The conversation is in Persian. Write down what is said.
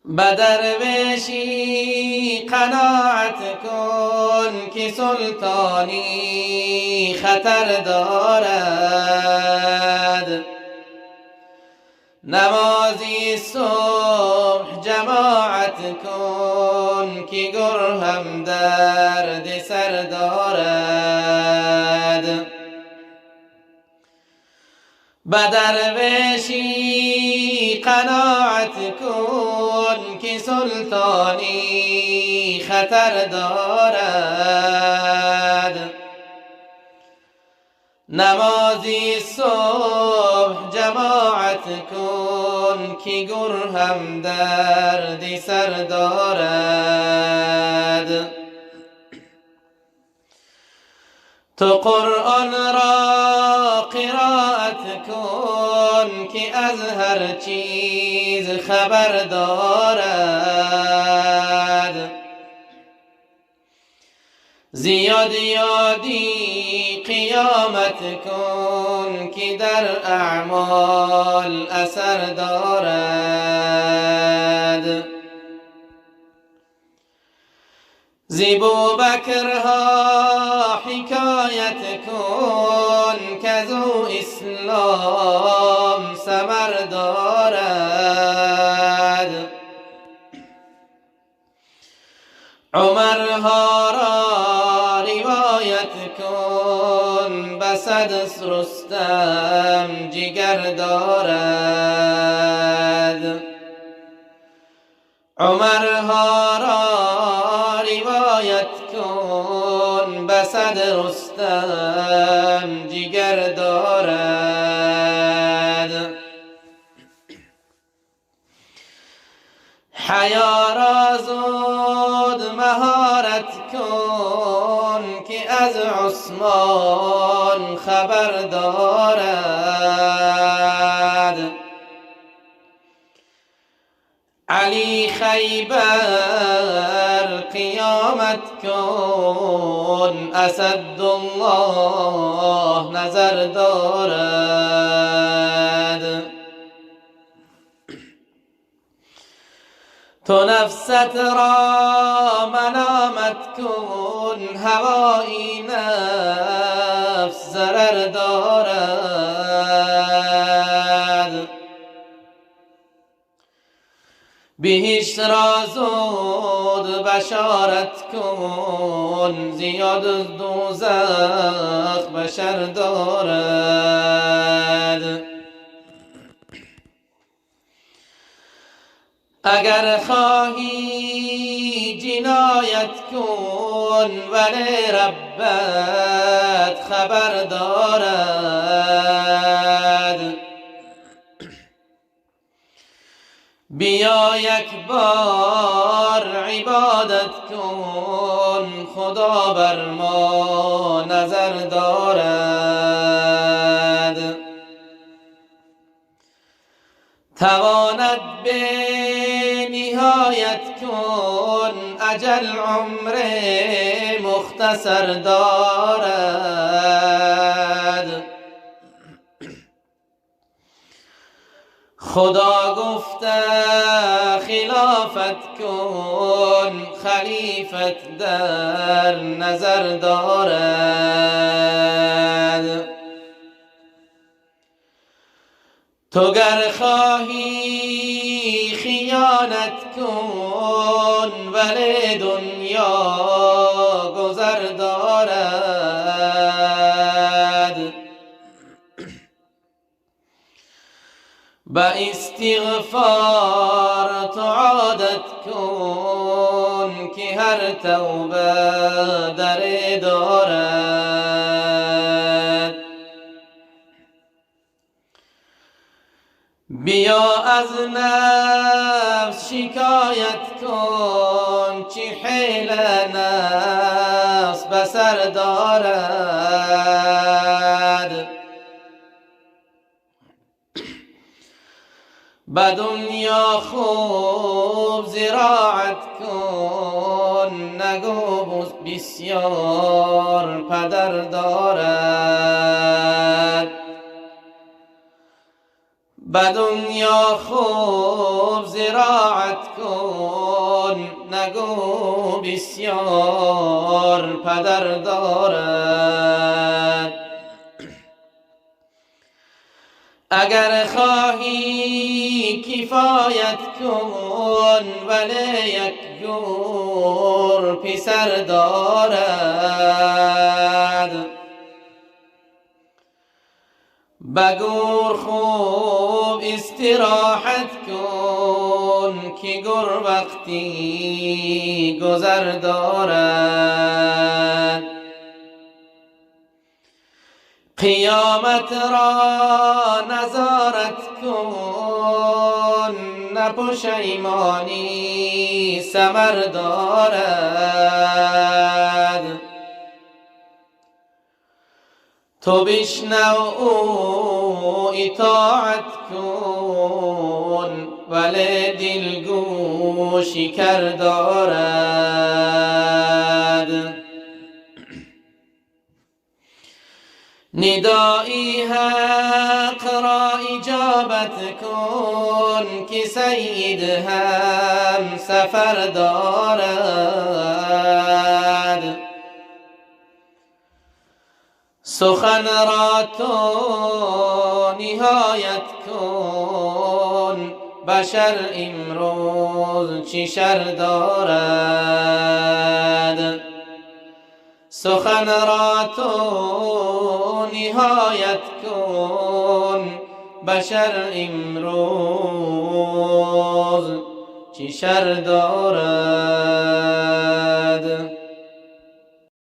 به درویشی قناعت کن که سلطانی خطر دارد. نمازی صبح جماعت کن که گر هم درد سر دارد. به درویشی قناعت کن که سلطانی خطر دارد. نمازی صبح جماعت کن که گر هم درد سر دارد. تو قرآن را قرائت کن که از هر چیز خبر دارد. زیاد یادی قیامت کن که در اعمال اثر دارد. زی بوبکرها حکایت کن که ازو اسلام ثمر دارد. عمرها را روایت کن بسد رستم جگر دارد. عمرها را روایت کن بسد رستم جگر دارد. حیا را زود مهارت کن که از عثمان خبر دارد. علی خیبر قیامت کن اسدالله نظر دارد. تو نفست را ملامت کن هوایی نفس ضرر دارد. بهشت را زود بشارت کن زیاد از دوزخ بشر دارد. اگر خواهی جنایت کن ولی ربت خبر دارد. بیا یک بار عبادت کن خدا بر ما نظر دارد. تواند به نهایت کن اجل عمر مختصر دارد. خدا گفته خلافت کن خلیفت در نظر دارد. تو گر خواهی خیانت کن ولی دنیا گذر دارد. به استغفار تو عادت کن که هر توبه در دارد. بیا از نفس شکایت کن چه حیل نفس بسر دارد. به دنیا خوب زراعت کن نگو بسیار پدر دارد. به دنیا خوب زراعت کن، نگو بسیار پدر دارد. اگر خواهی کفایت کن، ولی یک جور پسر دارد. بگور خوب استراحت کن، که گر وقتی گذر دارد. قیامت را نظارت کن، نه پشیمانی ثمر دارد. تو بشنو او اطاعت کن، ولی دلگو شکر دارد. ندایی حق را اجابت کن، که سید هم سفر دارد. سخن را تو نهایت کن، بشر امروز چه شر دارد. سخن را تو نهایت کن، بشر امروز چه شر دارد.